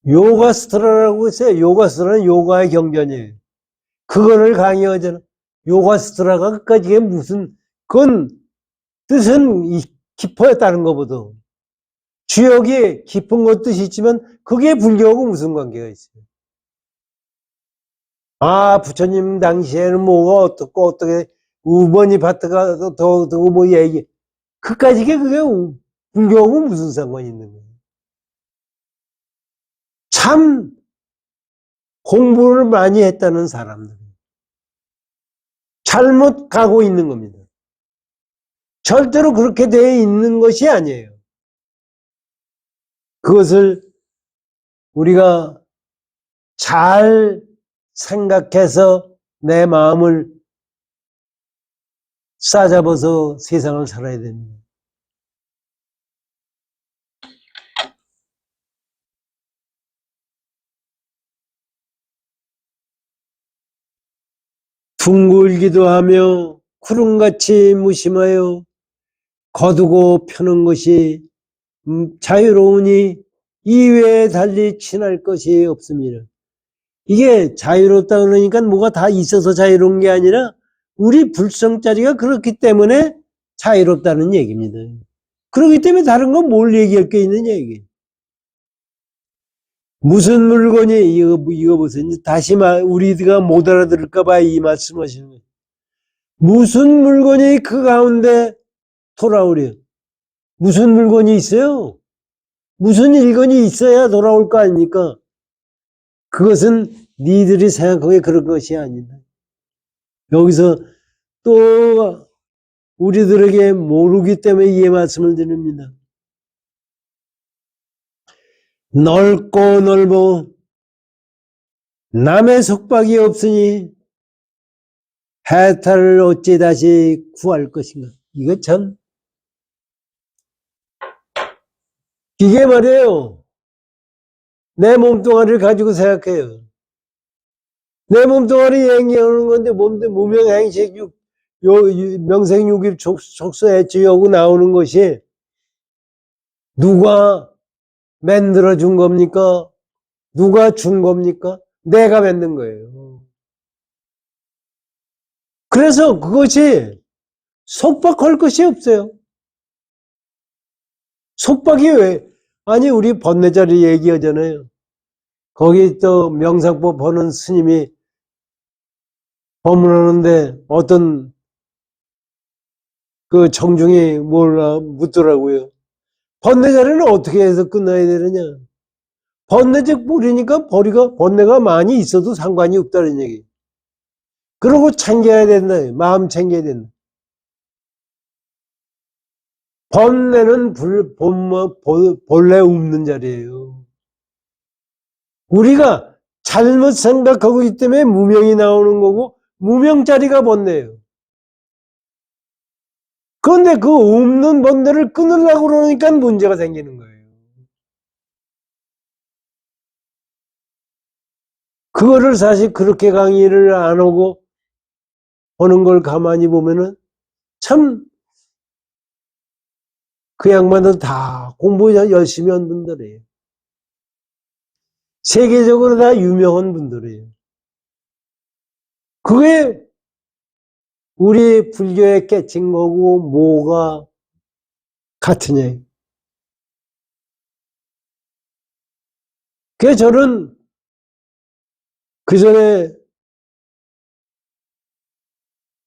Speaker 2: 요가스트라라고 있어요. 요가스트라는 요가의 경전이에요. 그거를 강의하잖아. 요가스트라가 끝까지 이게 그건 뜻은 깊어요, 다른 것보다. 주역이 깊은 것 뜻이 있지만 그게 불교하고 무슨 관계가 있어요? 부처님 당시에는 뭐가 어떻고 어떻게 우번이 바트가 더 얘기 그까지 그게 불교하고 무슨 상관이 있는 거예요? 참 공부를 많이 했다는 사람들 잘못 가고 있는 겁니다. 절대로 그렇게 되어 있는 것이 아니에요. 그것을 우리가 잘 생각해서 내 마음을 싸잡아서 세상을 살아야 됩니다. 둥글기도 하며 구름같이 무심하여 거두고 펴는 것이 자유로우니 이외에 달리 친할 것이 없습니다. 이게 자유롭다 그러니까 뭐가 다 있어서 자유로운 게 아니라 우리 불성자리가 그렇기 때문에 자유롭다는 얘기입니다. 그렇기 때문에 다른 건 뭘 얘기할 게 있느냐 이게. 무슨 물건이 이거 보세요. 다시 우리가 못 알아들을까 봐 이 말씀하시는 거예요. 무슨 물건이 그 가운데 돌아오려. 무슨 물건이 있어요? 무슨 일건이 있어야 돌아올 거 아닙니까? 그것은 니들이 생각하기에 그런 것이 아니다. 여기서 또 우리들에게 모르기 때문에 이 말씀을 드립니다. 넓고 넓어 남의 속박이 없으니 해탈을 어찌 다시 구할 것인가. 이거 참 이게 말이에요. 내 몸뚱아리를 가지고 생각해요. 내 몸뚱아리 얘기하는 건데 무명행식 명생육입 촉수애취하고 나오는 것이 누가 만들어 준 겁니까? 누가 준 겁니까? 내가 만든 거예요. 그래서 그것이 속박할 것이 없어요. 속박이 왜? 아니 우리 번뇌자리 얘기하잖아요. 거기 또 명상법 보는 스님이 법문하는데 어떤 그 청중이 묻더라고요. 번뇌자리는 어떻게 해서 끝나야 되느냐? 번뇌적 뿌리니까 번뇌가 많이 있어도 상관이 없다는 얘기. 그러고 챙겨야 된다. 마음 챙겨야 된다. 번뇌는 본래 없는 자리예요. 우리가 잘못 생각하고 있기 때문에 무명이 나오는 거고, 무명자리가 번뇌예요. 그런데 그 없는 번뇌를 끊으려고 그러니까 문제가 생기는 거예요. 그거를 사실 그렇게 강의를 안 하고 하는 걸 가만히 보면은 참 그 양반들 다 공부 열심히 한 분들이에요. 세계적으로 다 유명한 분들이에요. 그게 우리 불교의 깨친 거고 뭐가 같으냐. 그래서 저는 그 전에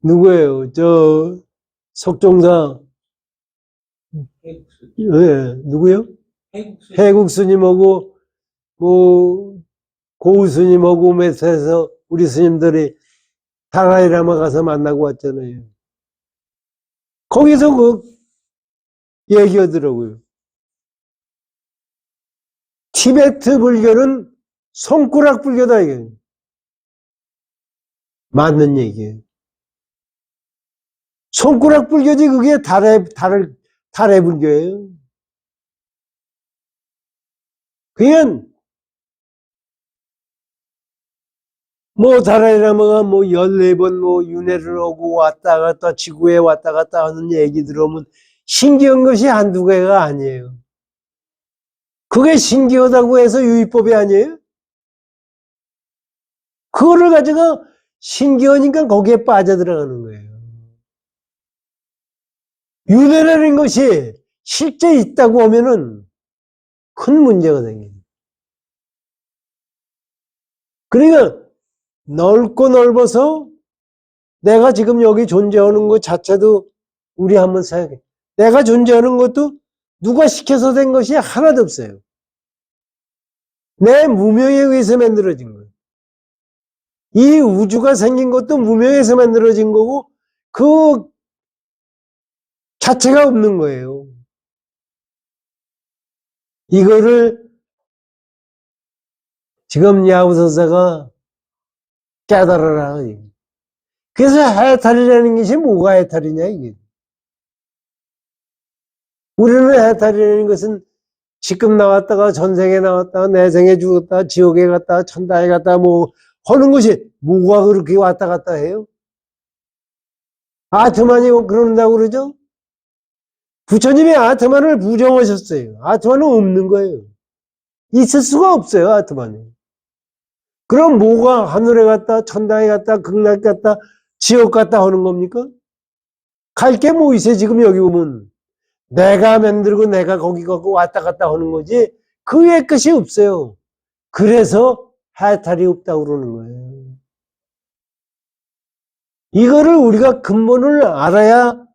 Speaker 2: 누구예요? 저 석종사 예, 누구요? 해국 스님하고 뭐 고우 스님하고 몇해서 우리 스님들이 달라이라마 가서 만나고 왔잖아요. 거기서 그 얘기하더라고요. 티베트 불교는 손가락 불교다 이게. 맞는 얘기예요. 손가락 불교지 그게 달의 불교예요. 그냥 뭐 달라이라마가 뭐 14번 뭐 윤회를 오고 왔다 갔다 지구에 왔다 갔다 하는 얘기 들으면 신기한 것이 한두 개가 아니에요. 그게 신기하다고 해서 유의법이 아니에요? 그거를 가지고 신기하니까 거기에 빠져들어가는 거예요. 윤회라는 것이 실제 있다고 하면은 큰 문제가 생깁니다. 그러니까 넓고 넓어서 내가 지금 여기 존재하는 것 자체도 우리 한번 생각해. 내가 존재하는 것도 누가 시켜서 된 것이 하나도 없어요. 내 무명에 의해서 만들어진 거예요. 이 우주가 생긴 것도 무명에서 만들어진 거고 그 자체가 없는 거예요. 이거를 지금 야우선사가 깨달아라. 그래서 해탈이라는 것이 뭐가 해탈이냐 이게. 우리는 해탈이라는 것은 지금 나왔다가 전생에 나왔다가 내생에 죽었다 지옥에 갔다 천당에 갔다 뭐 하는 것이 뭐가 그렇게 왔다 갔다 해요? 아트만이 그런다고 그러죠? 부처님이 아트만을 부정하셨어요. 아트만은 없는 거예요. 있을 수가 없어요, 아트만이. 그럼 뭐가 하늘에 갔다 천당에 갔다 극락에 갔다 지옥 갔다 하는 겁니까? 갈 게 뭐 있어요, 지금 여기 보면. 내가 만들고 내가 거기 가고 왔다 갔다 하는 거지 그 외의 것이 없어요. 그래서 해탈이 없다고 그러는 거예요. 이거를 우리가 근본을 알아야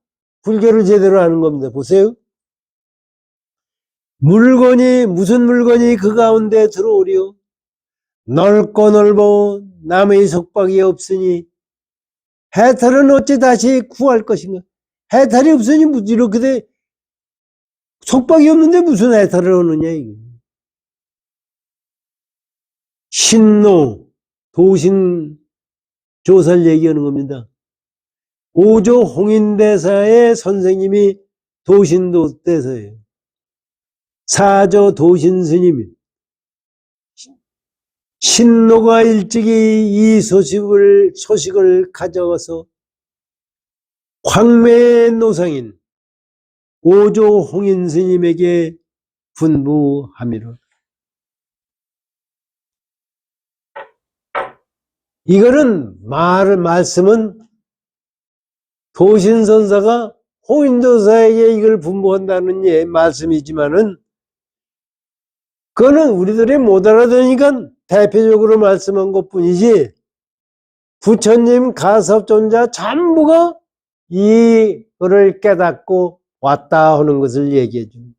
Speaker 2: 불교를 제대로 아는 겁니다. 보세요. 물건이 무슨 물건이 그 가운데 들어오리요? 넓고 넓어 남의 속박이 없으니 해탈은 어찌 다시 구할 것인가? 해탈이 없으니 이렇게 돼 속박이 없는데 무슨 해탈을 하느냐 이게. 신노 도신 조사를 얘기하는 겁니다. 5조 홍인대사의 선생님이 도신도 대사예요. 4조 도신스님이 신노가 일찍이 이 소식을 가져와서 황매의 노상인 5조 홍인스님에게 분부함이라. 이거는 말씀은 도신선사가 홍인도사에게 이걸 분부한다는 말씀이지만은 그거는 우리들이 못 알아들으니까 대표적으로 말씀한 것 뿐이지 부처님 가섭존자 전부가 이거를 깨닫고 왔다 하는 것을 얘기해 줍니다.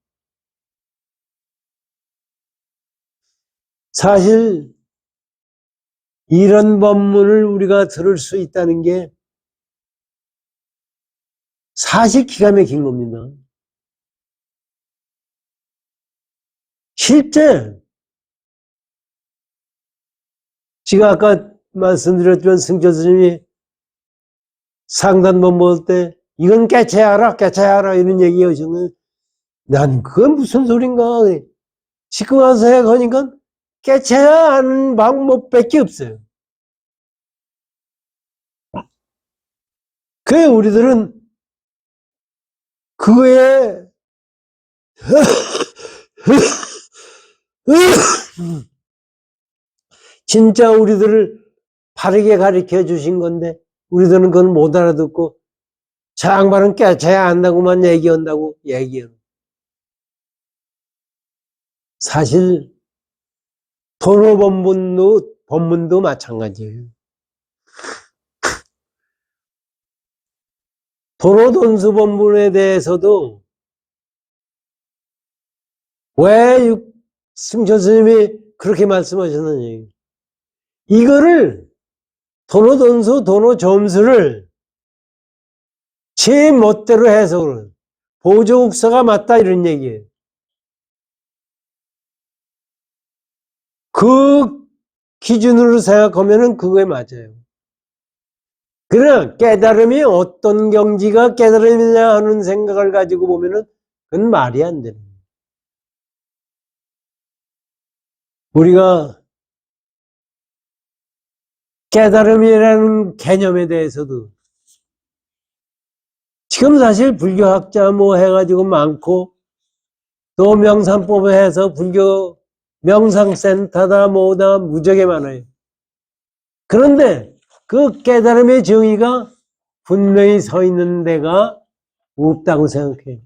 Speaker 2: 사실 이런 법문을 우리가 들을 수 있다는 게 사실 기가 막힌 겁니다. 실제 제가 아까 말씀드렸지만 승철 스님이 상단본 볼 때 이건 깨쳐야 알아 이런 얘기 하셨는데 난 그건 무슨 소린가 씻고 와서 해 하니까 깨쳐야 하는 방법밖에 없어요. 그래 우리들은 그거에 진짜 우리들을 바르게 가르쳐 주신 건데 우리들은 그건 못 알아듣고 저 양반은 깨쳐야 한다고만 얘기한다고 얘기해요. 사실 도로 법문도 마찬가지예요. 도로돈수 법문에 대해서도 왜 승철 스님이 그렇게 말씀하셨느냐. 이거를 도로돈수 도로점수를 제 멋대로 해석을 보조국서가 맞다 이런 얘기예요. 그 기준으로 생각하면은 그거에 맞아요. 그러나 깨달음이 어떤 경지가 깨달음이냐 하는 생각을 가지고 보면은 그건 말이 안 되는 거예요. 우리가 깨달음이라는 개념에 대해서도 지금 사실 불교학자 뭐 해가지고 많고 또 명상법에 해서 불교 명상센터다 뭐다 무지하게 많아요. 그런데 그 깨달음의 정의가 분명히 서 있는 데가 없다고 생각해요.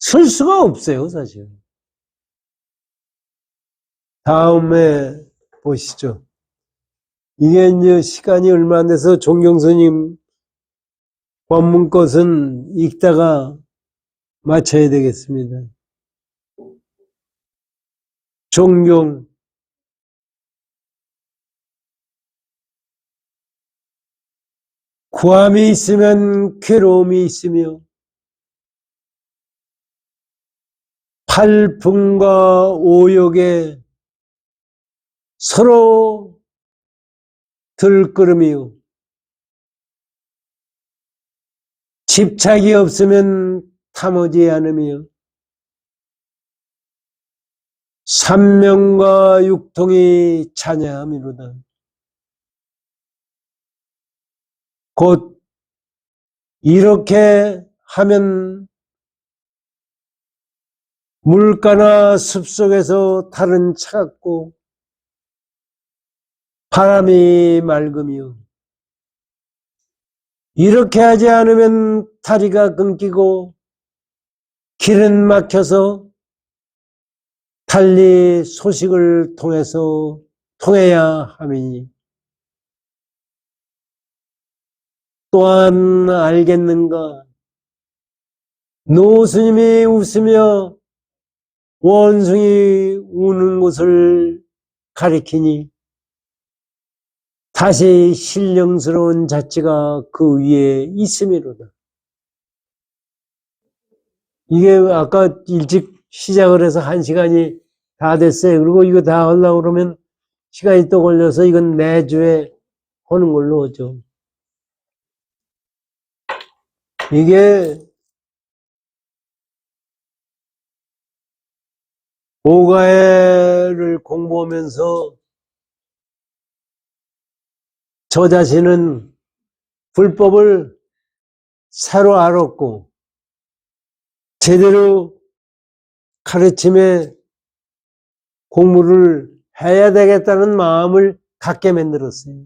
Speaker 2: 쓸 수가 없어요, 사실. 다음에 보시죠. 이게 이제 시간이 얼마 안 돼서 종경스님 법문 것은 읽다가 마쳐야 되겠습니다. 종경 구함이 있으면 괴로움이 있으며 팔풍과 오욕에 서로 들끓음이요 집착이 없으면 탐하지 않으며 삼명과 육통이 찬야함이로다. 곧 이렇게 하면 물가나 숲속에서 달은 차갑고 바람이 맑으며 이렇게 하지 않으면 다리가 끊기고 길은 막혀서 달리 소식을 통해야 함이니 또한 알겠는가 노스님이 웃으며 원숭이 우는 곳을 가리키니 다시 신령스러운 자체가 그 위에 있음이로다. 이게 아까 일찍 시작을 해서 1시간이 다 됐어요. 그리고 이거 다 하려고 그러면 시간이 또 걸려서 이건 내주에 하는 걸로 하죠. 이게 오가해를 공부하면서 저 자신은 불법을 새로 알았고 제대로 가르침에 공부를 해야 되겠다는 마음을 갖게 만들었어요.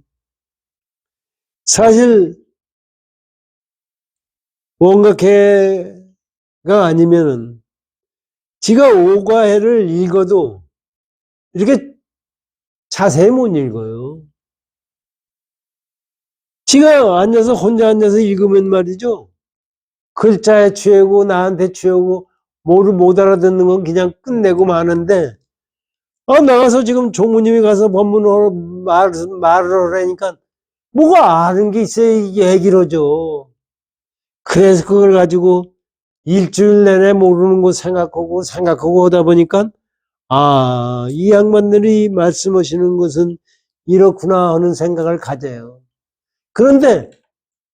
Speaker 2: 사실 원각회가 아니면은 지가 오가해를 읽어도 이렇게 자세히 못 읽어요. 지가 앉아서 혼자 앉아서 읽으면 말이죠. 글자에 취하고 나한테 취하고 뭐를 못 알아듣는 건 그냥 끝내고 마는데 나가서 지금 종무님이 가서 법문을 말을 하라니까 뭐가 아는 게 있어야 얘기를 하죠. 그래서 그걸 가지고 일주일 내내 모르는 거 생각하고 하다 보니까 이 양반들이 말씀하시는 것은 이렇구나 하는 생각을 가져요. 그런데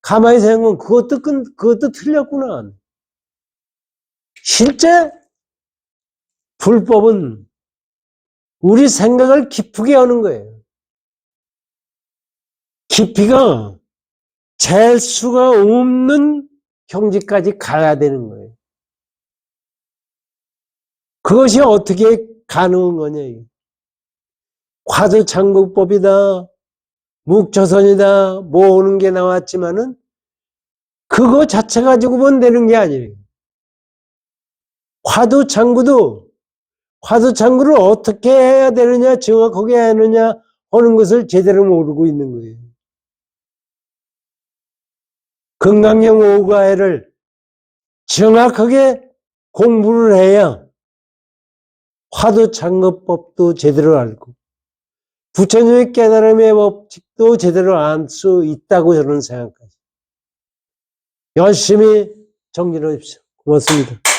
Speaker 2: 가만히 생각하면 그것도 틀렸구나. 실제 불법은 우리 생각을 깊게 하는 거예요. 깊이가 잴 수가 없는 경지까지 가야 되는 거예요. 그것이 어떻게 가능한 거냐. 화두창극법이다, 묵조선이다, 뭐 오는 게 나왔지만은 그거 자체 가지고만 되는 게 아니에요. 화두창구를 어떻게 해야 되느냐, 정확하게 해야 하느냐 하는 것을 제대로 모르고 있는 거예요. 건강형 오가해를 정확하게 공부를 해야 화두창급법도 제대로 알고 부처님의 깨달음의 법칙도 제대로 알 수 있다고 저는 생각합니다. 열심히 정진하십시오. 고맙습니다.